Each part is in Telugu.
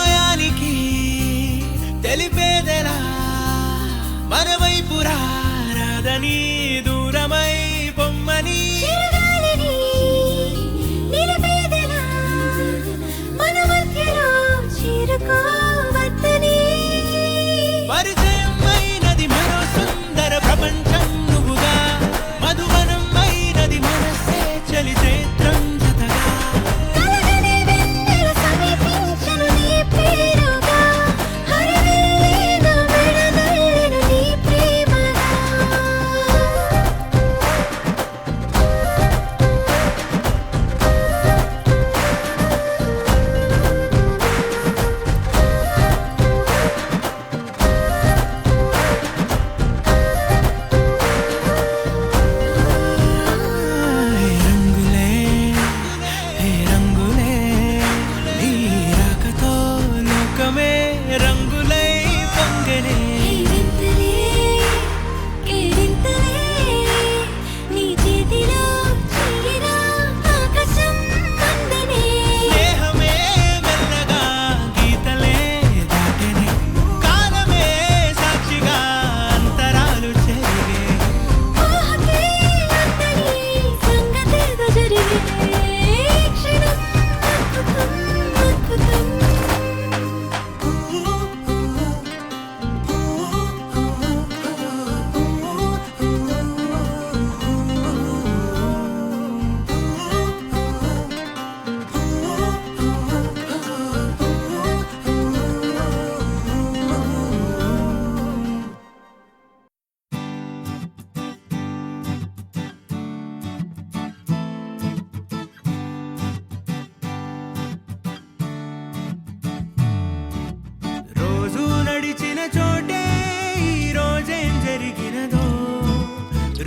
సమయానికి తెలిపేదెలా మన వైపు రాదని దూరమై పొమ్మని పరిచయమైనది మరో సుందర ప్రపంచం నువ్వుగా మధువనం అయినది మనసే చలి చైత్రం జతగా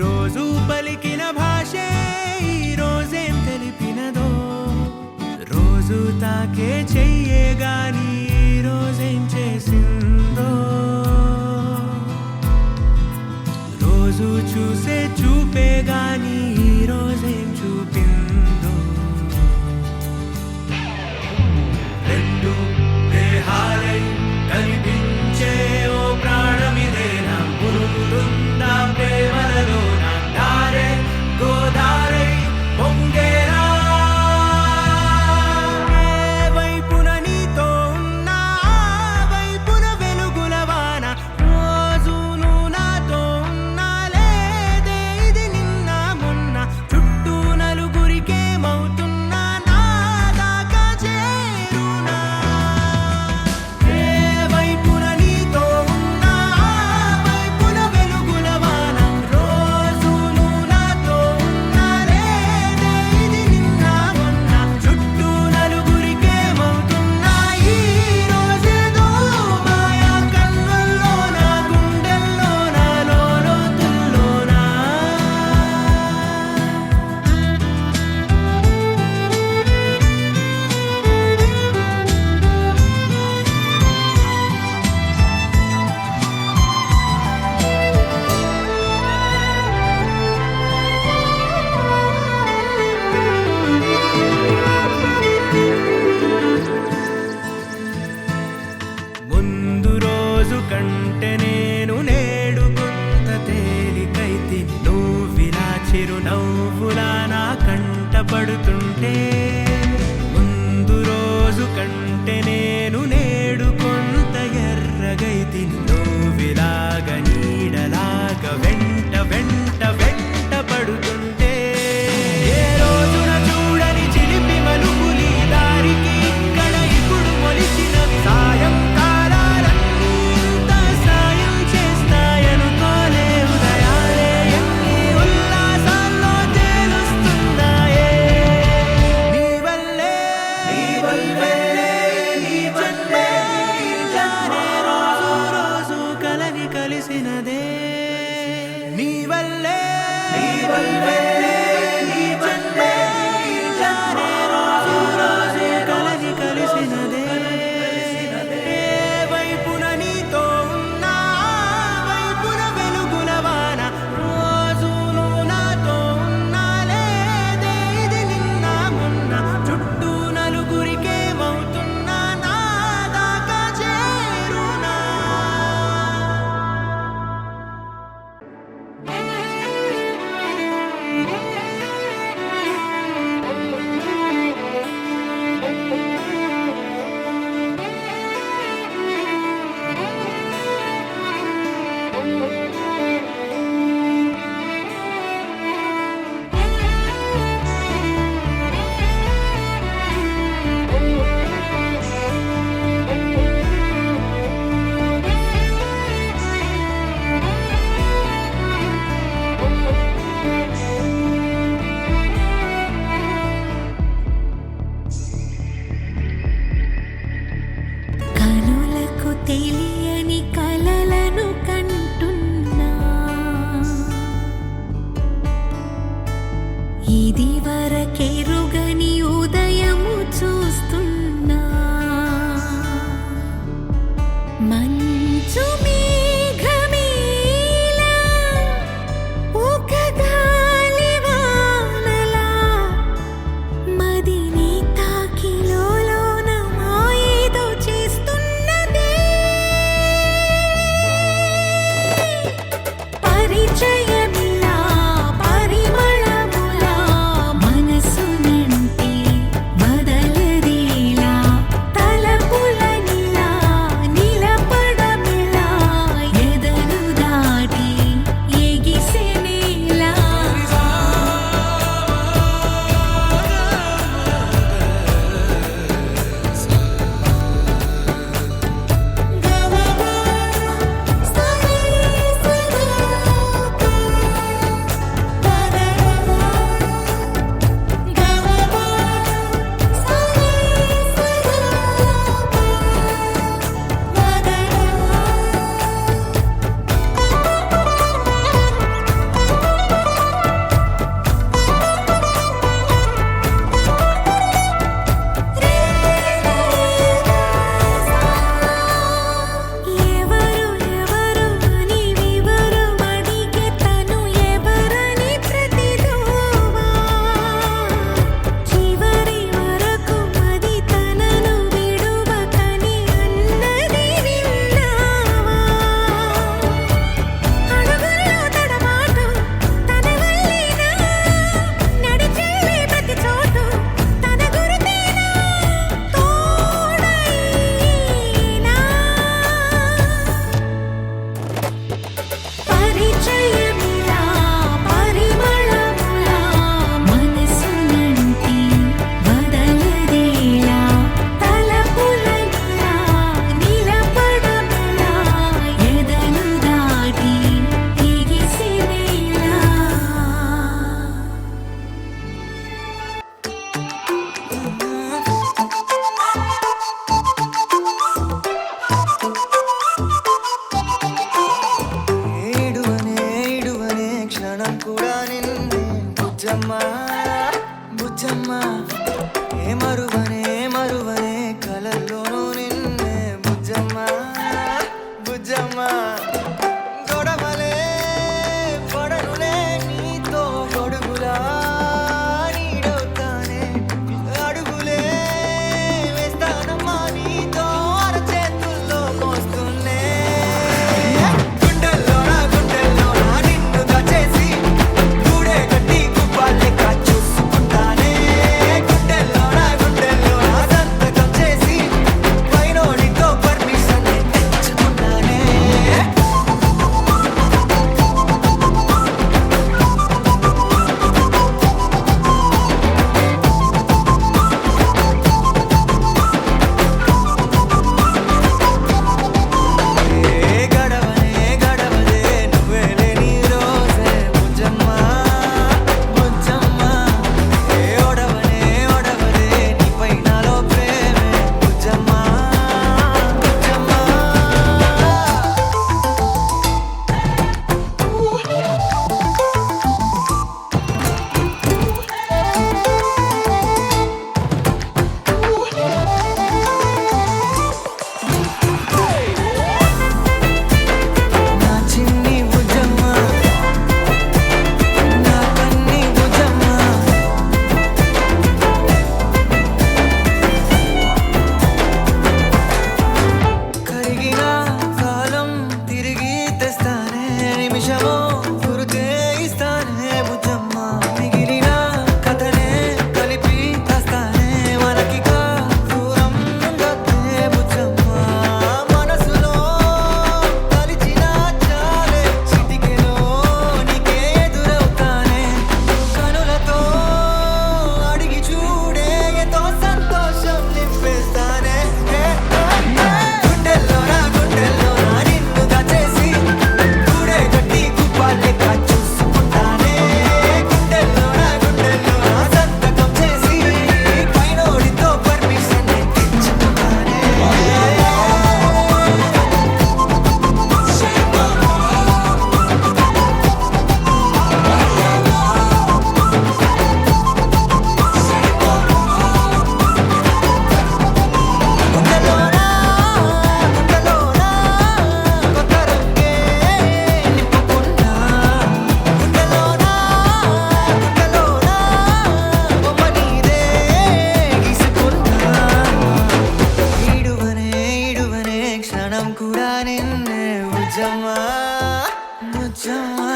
రోజు పలికిన భాషే ఈ రోజేం తెలిపినదో రోజు తాకే చెయ్యే గాని ఈ రోజేం చేసిందో రోజు చూసే చూపే గాని ఈ రోజేం చూపిందో రెండు దేహాలై కనిపించే ఓ ప్రాణమిదేనా పురుగుతుందా ప్రేమలలో కంటే నేను నేడు కొంత తేలికైతే నువ్విలా చిరునవ్వులా నా కంట పడుతుంటే ముందు రోజు కంటే నేను నేడు కొంత ఎర్రగైతే నువ్విలాగ నీడలాగ వెంట వెంట వెంట పడుతుంటే ఏ రోజున చూడని చిలిపి మలుపులి దారికి ఇక్కడ ఇప్పుడు మొలిచిన సాయం నీ వల్లే నీ జన్మ తెలియని కలలను కంటున్నా ఇది వరకెరుగని ఉదయము చూస్తున్నా మంచు మేఘమేలా ఒక గాలివానలా మదిని తాకి లోలోన మాయేదో చేస్తున్నదే ప్రాణం కూడా నిన్నే ముజమ్మా ముజమ్మా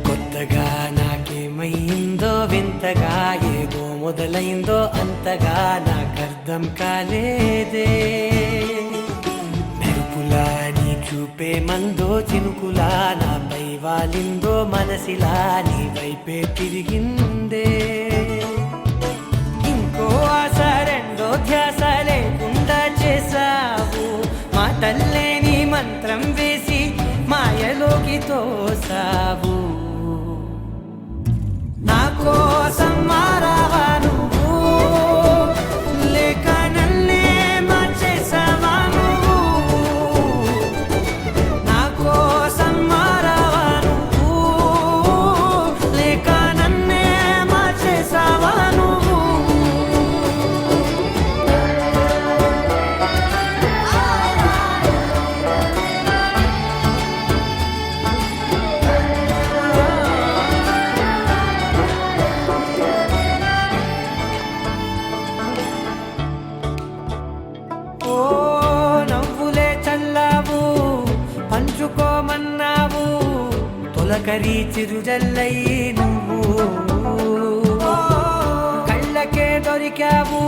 కొత్తగా నాకేమైందో వింతగా ఏదో మొదలైందో అంతగా నాకర్థం కాలేదే మెరుపులా నీ చూపే మందో చినుకులా నాపై వాలిందో మనసిలా నీ వైపే తిరిగిందే ఇంకో ఆశ రెండో ధ్యాస లేకుండా చేసావు మాటల్లే నీ మంత్రం వేసి మాయలోకి తోసావు నా కోసం మారావా నువ్వు లేక నన్నే మార్చేసావా నువ్వు నా కోసం మారావా నువ్వు లేక నన్నే మార్చేసావా నువ్వు ఓ నవ్వులే చల్లావు పంచుకోమన్నావు తొలకరి చిరుజల్లై నువ్వు కళ్ళకే దొరికావు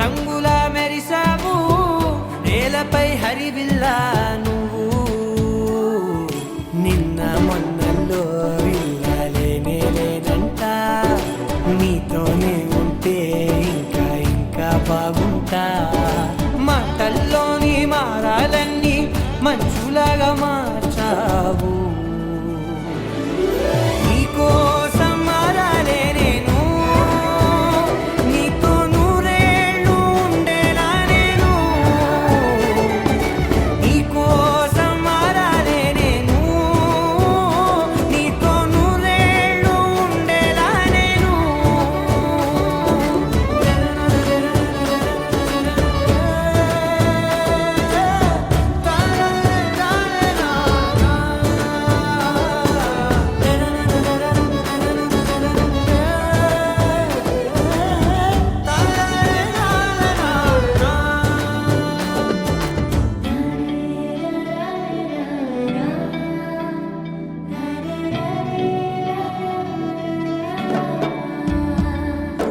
రంగులా మెరిసావు నేలపై హరివిల్లా నువ్వు నిన్న మొన్నల్లో విల్లాలేనే లేనంట నీతోనే ఉంటే ఇంకా ఇంకా బాగుంటా మాటల్లోని మారాలన్నీ మంచులాగా మార్చావు నీకోసం మారాలే నేను నీతో నూరేళ్ళు ఉండేలా నేను నీకోసం మారాలే నేను నీతో నూరేళ్ళు ఉండేలా నేను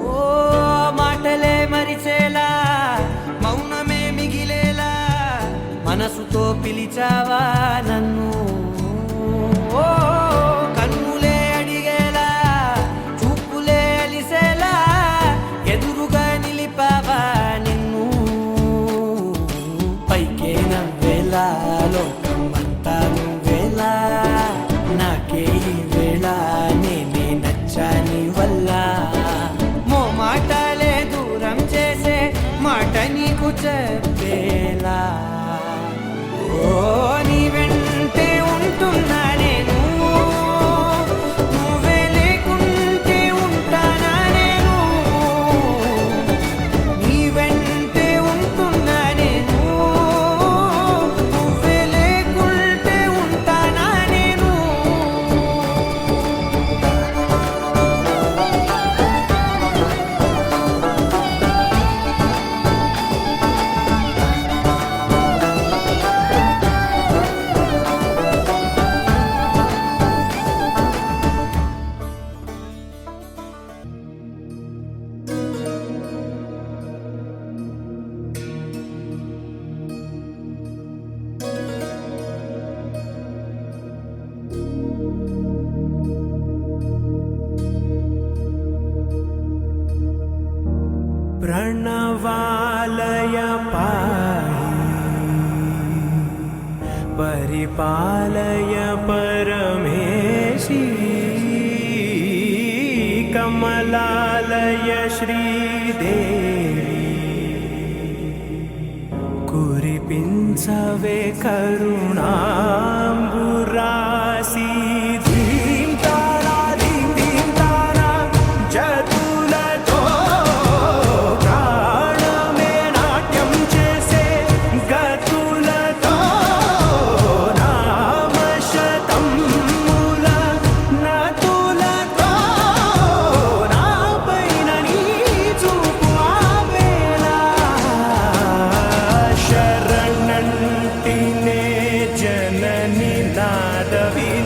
ఓ మాటలే మరిచేలా మౌనమే మిగిలేలా మనసుతో పిలిచావా నన్ను ఓ కన్నులే అడిగేలా చూపులే అలిసేలా ఎదురుగా నిలిపావా నిన్ను పైకే నవ్వేలా లోకం అంతా నువ్వేలా నాకే ఈ వేళ నేనే నచ్చాని వల్ల మో మాటలే దూరం చేసే మాట నీకు చెప్పేలా ఓ నీ వెంటే ఉంటున్నా నేను నువ్వే లేకుంటే ఉంటానా నేను నీ వెంటే ఉంటున్నా నేను నువ్వే లేకుంటే ఉంటానా నేను प्रणवालय पाहि परिपालय परमेशी कमलालय श्रीदेवी कुरिपिंचवे करुणांबुरासी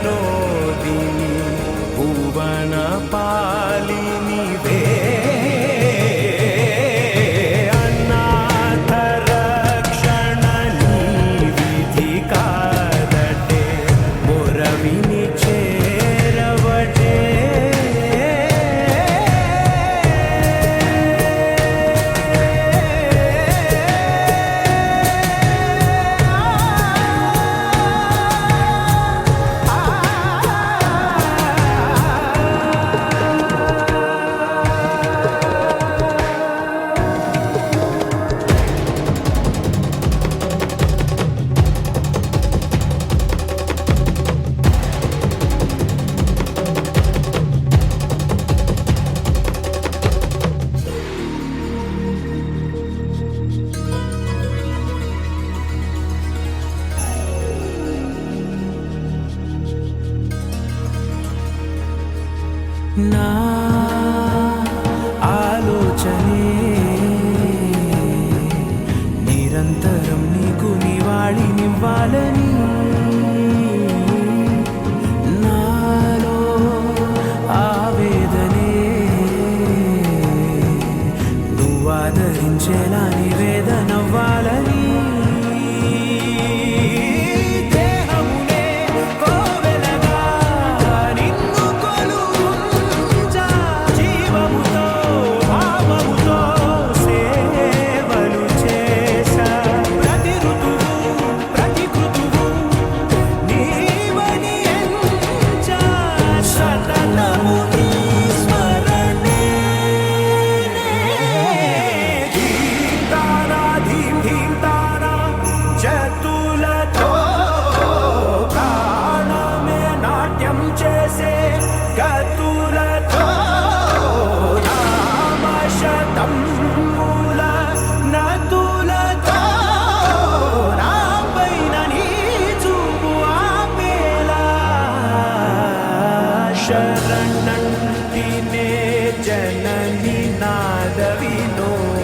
వినోదిని భువన పాలినివే అనాథ రక్షణ నీ విధి కాదటే మొరవిని చేరవటే నా ఆలోచనే నిరంతరం నీకు నివాళినివ్వాలని నాలో ఆవేదనే నువ్వు ఆదరించేలా నివేదనవ్వాలని దేహమునే కోవెలగా నిన్ను కొలువుంచా జీవముతో భావముతో సేవలు చేశా ప్రతి ఋతువు ప్రతి కృతువు నీవని ఎంచా సతతము నీ స్మరణే ధీంతానా ధీంతానా జతులతో ప్రాణమే నాట్యం చేసే గతులతో నామశతం మూల నతులతో నాపైన నీ చూపు ఆపేలా శరణంటినే జనని నాద వినోదిని